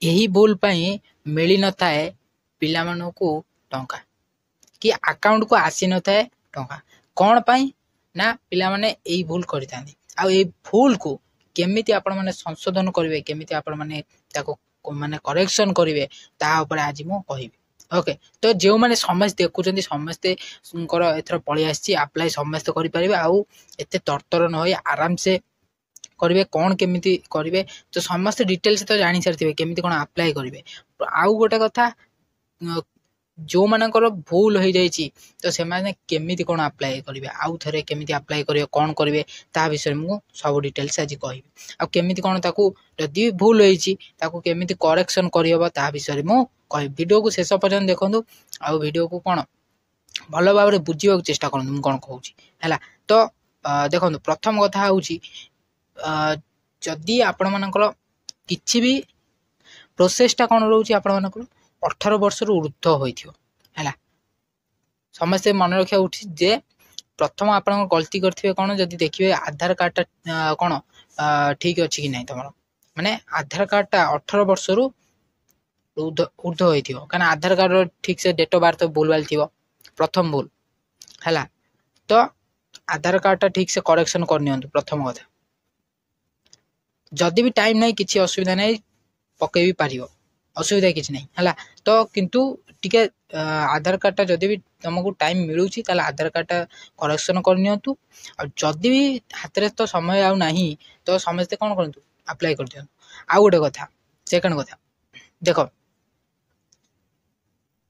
यही भूल मिल न थाए पिला मानकू टंका कि अकाउंट को आसी न थाए टंका कौन पाई ना पिला माने यही भूल करथांती आ ए भूल को केमिति आपण माने संशोधन करिवे केमिति आपण माने ताको माने करेक्शन करिवे ता ऊपर आज मु कहिबी। ओके तो जो माने समस्त देखुचंती समस्ते एथर पळि आसी अप्लाई समस्त करि परिबे आ एते तरतर न होई आराम से करिवे कौन केमिति करिवे तो समस्त डिटेल्स तो जानि सारथिबे केमिति कोन अप्लाई करिवे। आउ गोटे कथा जो मानकर भूल हो जाइए तो से माने केमिति कोन अप्लाई करिवे आउ थरे केमिति अप्लाई करिवे कोन करिवे ता विषय मु सब डिटेल्स आज कहबी आ केमिति कोन ताकू जदि भूल होइछि ताकू केमिति करेक्शन करियबो ता विषय मु कहबी। वीडियो को शेष पर्यंत देखंतु आ वीडियो को कोन भलो भाबरे बुझिबा चेष्टा करंतु मु कोन कहूछि हैला। तो देखंतु प्रथम कथा होउछि जदि आपण मानकर किछि भी प्रोसेसटा कोन रहउछि आपण मानकर 18 वर्ष ऊर्ध होइथियो हैला। समस्त मन रखिया उठी जे प्रथम आपण गलती करथिबे कोन जदि देखिबे आधार कार्ड कोन ठीक अछि कि नै तमरो माने आधार कार्ड 18 वर्ष ऊर्ध होइथियो कारण आधार कार्ड ठीक से डेट ऑफ बर्थ भूल वाल थिबो प्रथम भूल हैला। तो आधार कार्ड ठीक से करेक्शन करनियंतु प्रथम कथा जदि भी टाइम नै किछि असुविधा नै पके भी पारियो असुविधा किछि नै हैला। तो किंतु टिके आधार कार्ड जदि भी तुमको टाइम मिलुछि ताले आधार कार्ड करेक्शन करनियंतु आ जदि भी हाथ रे तो समय आउ नाही तो समझते कोन करंतु अप्लाई कर दियंतु। आ गोटे कथा सेकंड कथा देखो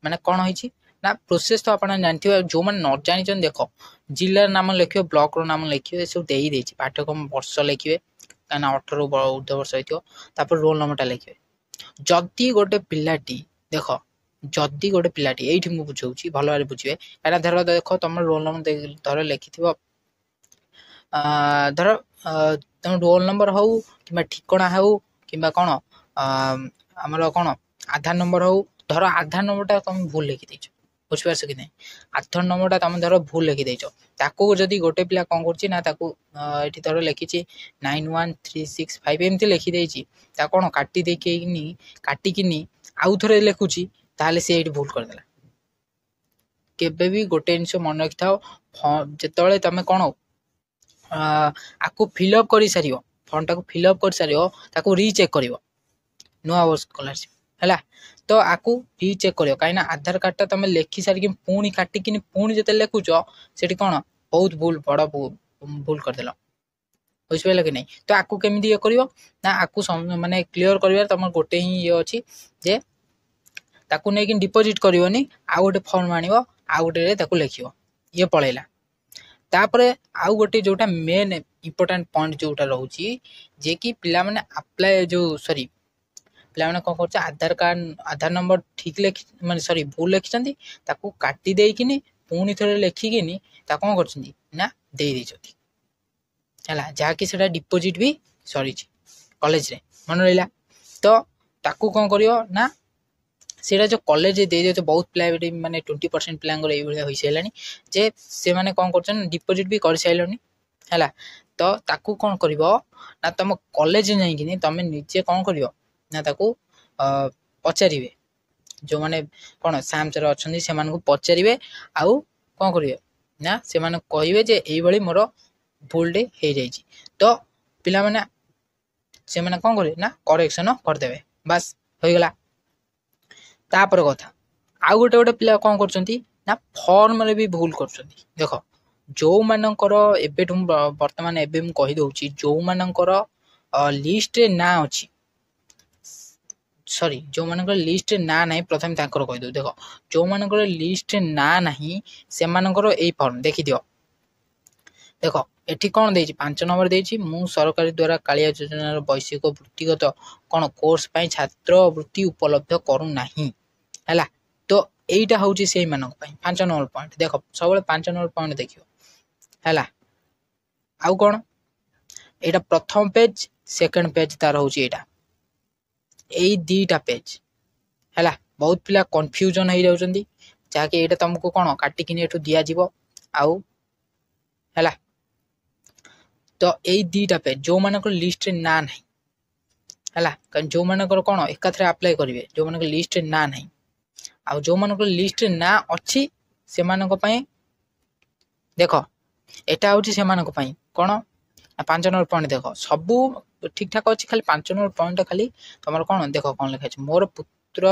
माने कोन होइछि ना प्रोसेस तो आपण जानथिबो जो मन न जानि छन देखो जिल्ला नाम लिखियो ब्लॉक रो नाम लिखियो सब देई देछि पाठ्यक्रम वर्ष लिखिबे काना 18 ऊर्ध्व वर्ष होइथियो तापर रोल नंबरटा लिखिबे। जदि गोटे पिलाटी देख जदि गोटे पिलाटी एठी मु बुझौछि भलो भाबे बुझिबे काना धर देखो तुम रोल नंबर धर लिखिथिबो धर तुम रोल नंबर हो किबा ठिकाना हो किबा कोन हमर कोन आधार नंबर हो धर आधार नंबरटा तुम भूल लिखि दैछो बुझ परछ कि नै आधार नंबरटा तुम धर भूल लिखि दैछो ताको जदि गोटे पिला कोन करछि ना ताको एठी धर लिखिछि 91365 एमति लिखि दैछि ता कोन काटी देखिनि काटी किनि आउ थरे लिखुछि ताले से एठी भूल कर देला। केबे भी गोटे इंस मन रखिथाओ जेतळे तमे कोन आकु फिल अप करि सारियो फॉर्म टाको फिल अप कर सारियो ताको रीचेक करिवो नुआ वर्ष स्कॉलरशिप हैला। तो आकु रीचेक करियो काइना आधार कार्ड तमे लेखि सारि कि पूणी काटी किनि पूणी जते लेखुचो सेठी कोन बहुत भूल बड़ भूल कर देला बुझ पेला कि नै। तो आकु केमिति ये करिवो ना आकु माने क्लियर करिवार तमर गोटे ही ये अछि जे ताकू नै कि डिपॉजिट करिवोनी आ गोटे फॉर्म आनिवो आ गोटे रे ताकू लेखिवो ये पळेला। तापरे आउ गोटे जोटा मेन इंपोर्टेंट पॉइंट जोटा रहउची जे कि पिला माने अप्लाई जो सॉरी पिला माने कोन करछ आधार कार्ड आधार नंबर ठीक लेखि माने सॉरी भूल लेखिचंती ताकू काटी देई किनि पूणी थरे लेखि किनि ता कोन करछंती ना देई दैछंती हैला जा कि सेटा डिपॉजिट भी सॉरी कॉलेज रे मन रहिला। तो ताकू कोन करियो ना सेटा जो कॉलेज दे दे तो बहुत पिला माने 20% पिलांगर एई भलिया होई सैलानी जे से माने कोन करछन डिपॉजिट भी कर सैलानी हैला। तो ताकू कोन करिवो ना तम कॉलेज नै कि तमे निजे कोन करिवो ना ताकू पचारिवे जो माने कोन साम सर अछंदी से मानकू पचारिवे आउ कोन करिवे ना से माने कहिवे जे एई भली मोर भूल डे हे जाईची तो पिला माने से माने कोन करिवे ना करेक्शन कर देबे बस होई गेला। तापर कथा आउ गोटे गोटे पिला कोन करछंती ना फॉर्म रे भी भूल करछंती देखो जो मानकर एबे वर्तमान एबे मु कहि दउची जो मानकर लिस्ट रे ना अछि सॉरी जो मानकर लिस्ट रे ना नाही प्रथम ताकर कहि दउ देखो जो मानकर लिस्ट रे ना नाही से मानकर एई फॉर्म देखि दियो देखो एठी कोन देछि 5 नंबर देछि मु सरकारी द्वारा कालिया योजना रो वैश्विक वृत्तिगत कोन कोर्स पई छात्र वृत्ति उपलब्ध करू नाही हैला। तो एईटा होउची सेई मानक पई 5 नंबर पॉइंट देखो सबले 5 नंबर पॉइंट देखियो हैला। आउ कोन एटा प्रथम पेज सेकंड पेज तार होउची एटा एई दीटा पेज हैला। बहुत पिला कंफ्यूजन होई जाउचंदी जाके एटा तुमको कोन काटी किनि एठु दिया जिवो आउ हैला। तो एई दीटा पेज जो मानकर लिस्ट रे ना नाही ହେଲା। ଯେଉଁମାନଙ୍କର କ'ଣ ଏକାଥରେ ଆପ୍ଲାଏ କରିବେ, ଯେଉଁମାନଙ୍କ ଲିଷ୍ଟରେ ନାଁ ନାହିଁ, ଆଉ ଯେଉଁମାନଙ୍କର ଲିଷ୍ଟରେ ନାଁ ଅଛି ସେମାନଙ୍କ ପାଇଁ ଦେଖ, ଏଟା ହେଉଛି ସେମାନଙ୍କ ପାଇଁ କ'ଣ 5 ନମ୍ବର ପଏଣ୍ଟ। ଦେଖ ସବୁ ଠିକ୍ ଠାକ୍ ଅଛି, ଖାଲି 5 ନମ୍ବର ପଏଣ୍ଟ ଖାଲି ତମର କ'ଣ ଦେଖ କ'ଣ ଲେଖା ଅଛି। ମୋର ପୁତ୍ର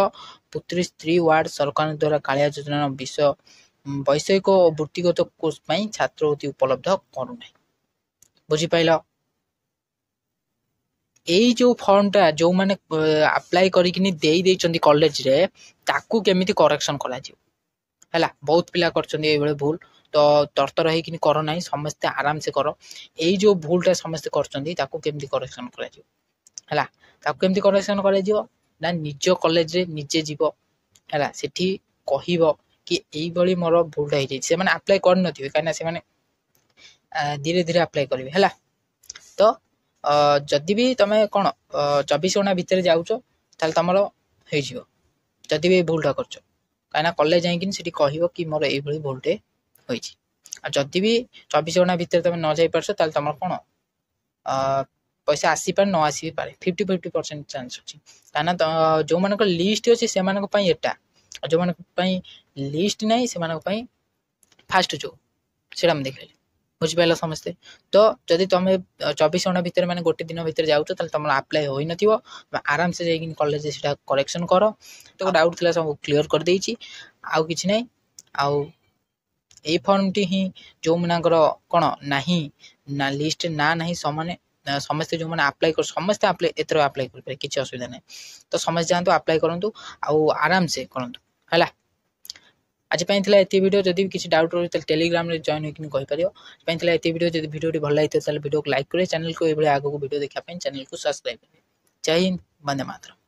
ପୁତ୍ରୀ ସ୍ତ୍ରୀ ୱାର୍ଡ ସରକାରଙ୍କ ଦ୍ୱାରା କାଳିଆ ଯୋଜନାର ବୈଷୟିକ ଓ ବୃତ୍ତିଗତ କୋର୍ସ ପାଇଁ ଛାତ୍ରବୃତ୍ତି ଉପଲବ୍ଧ କରୁନାହିଁ। ବୁଝିପାରିଲ? ଏଇ ଯେଉଁ ଫର୍ମଟା ଯେଉଁମାନେ ଆପ୍ଲାଏ କରିକିନି ଦେଇଛନ୍ତି କଲେଜରେ, ତାକୁ କେମିତି କରେକ୍ସନ୍ କରାଯିବ ହେଲା। ବହୁତ ପିଲା କରିଛନ୍ତି ଏଇଭଳି ଭୁଲ, ତ ତରତର ହେଇକିନି କର ନାହିଁ, ସମସ୍ତେ ଆରାମସେ କର। ଏଇ ଯେଉଁ ଭୁଲଟା ସମସ୍ତେ କରୁଛନ୍ତି ତାକୁ କେମିତି କରେକ୍ସନ୍ କରାଯିବ ହେଲା। ତାକୁ କେମିତି କରେକ୍ସନ୍ କରାଯିବ ନା ନିଜ କଲେଜରେ ନିଜେ ଯିବ ହେଲା, ସେଠି କହିବ କି ଏଇଭଳି ମୋର ଭୁଲଟା ହେଇଯାଇଛି। ସେମାନେ ଆପ୍ଲାଏ କରିନଥିବେ, କାହିଁକିନା ସେମାନେ ଧୀରେ ଧୀରେ ଆପ୍ଲାଏ କରିବେ ହେଲା। ତ ଯଦି ବି ତମେ କ'ଣ 24 ଘଣ୍ଟା ଭିତରେ ଯାଉଛ ତାହେଲେ ତମର ହେଇଯିବ, ଯଦି ବି ଏଇ ଭୁଲଟା କରୁଛ। କାହିଁକିନା କଲେଜ ଯାଇକିନି ସେଠି କହିବ କି ମୋର ଏଇଭଳି ଭୁଲଟେ ହୋଇଛି। ଆଉ ଯଦି ବି 24 ଘଣ୍ଟା ଭିତରେ ତମେ ନ ଯାଇପାରୁଛ ତାହେଲେ ତମର କ'ଣ ପଇସା ଆସିପାରେ ନ ଆସି ପାରେ, 50% ଚାନ୍ସ ଅଛି। କାହିଁକିନା ଯେଉଁମାନଙ୍କର ଲିଷ୍ଟ ଅଛି ସେମାନଙ୍କ ପାଇଁ ଏଟା, ଆଉ ଯେଉଁମାନଙ୍କ ପାଇଁ ଲିଷ୍ଟ ନାହିଁ ସେମାନଙ୍କ ପାଇଁ ଫାଷ୍ଟ ଯେଉଁ ସେଇଟା ମୁଁ ଦେଖାଇଲି। ବୁଝିପାରିଲ ସମସ୍ତେ? ତ ଯଦି ତମେ 24 ଘଣ୍ଟା ଭିତରେ ମାନେ ଗୋଟେ ଦିନ ଭିତରେ ଯାଉଛ ତାହେଲେ ତମର ଆପ୍ଲାଏ ହୋଇନଥିବ, ତମେ ଆରାମସେ ଯାଇକି କଲେଜରେ ସେଟା କରେକ୍ସନ୍ କର। ତ ଡାଉଟ୍ ଥିଲା ସବୁ କ୍ଲିୟର କରିଦେଇଛି, ଆଉ କିଛି ନାହିଁ। ଆଉ ଏଇ ଫର୍ମଟି ହିଁ ଯେଉଁମାନଙ୍କର କ'ଣ ନାହିଁ ନା ଲିଷ୍ଟରେ ନାଁ ନାହିଁ, ସମସ୍ତେ ଯେଉଁମାନେ ଆପ୍ଲାଏ କର ସମସ୍ତେ ଏଥର ଆପ୍ଲାଏ କରିପାରିବେ, କିଛି ଅସୁବିଧା ନାହିଁ। ତ ସମସ୍ତେ ଯାଆନ୍ତୁ ଆପ୍ଲାଏ କରନ୍ତୁ ଆଉ ଆରାମସେ କରନ୍ତୁ ହେଲା। ଆଜି ପାଇଁ ଥିଲା ଏତିକି ଭିଡ଼ିଓ। ଯଦି ବି କିଛି ଡାଉଟ୍ ରହୁଛି ତାହେଲେ ଟେଲିଗ୍ରାମରେ ଜଏନ୍ ହୋଇକି କହିପାରିବ। ପାଇଁ ଥିଲା ଏତିକି ଭିଡ଼ିଓ। ଯଦି ଭିଡ଼ିଓଟି ଭଲ ଲାଗିଥିବ ତାହେଲେ ଭିଡ଼ିଓକୁ ଲାଇକ୍ କରିବେ, ଚ୍ୟାନେଲକୁ ଏଇଭଳି ଆଗକୁ ଭିଡ଼ିଓ ଦେଖିବା ପାଇଁ ଚ୍ୟାନେଲକୁ ସବସ୍କ୍ରାଇବ୍ କରିବେ। ଜୟ ହିନ୍ଦ, ବନ୍ଦେ ମାତରମ୍।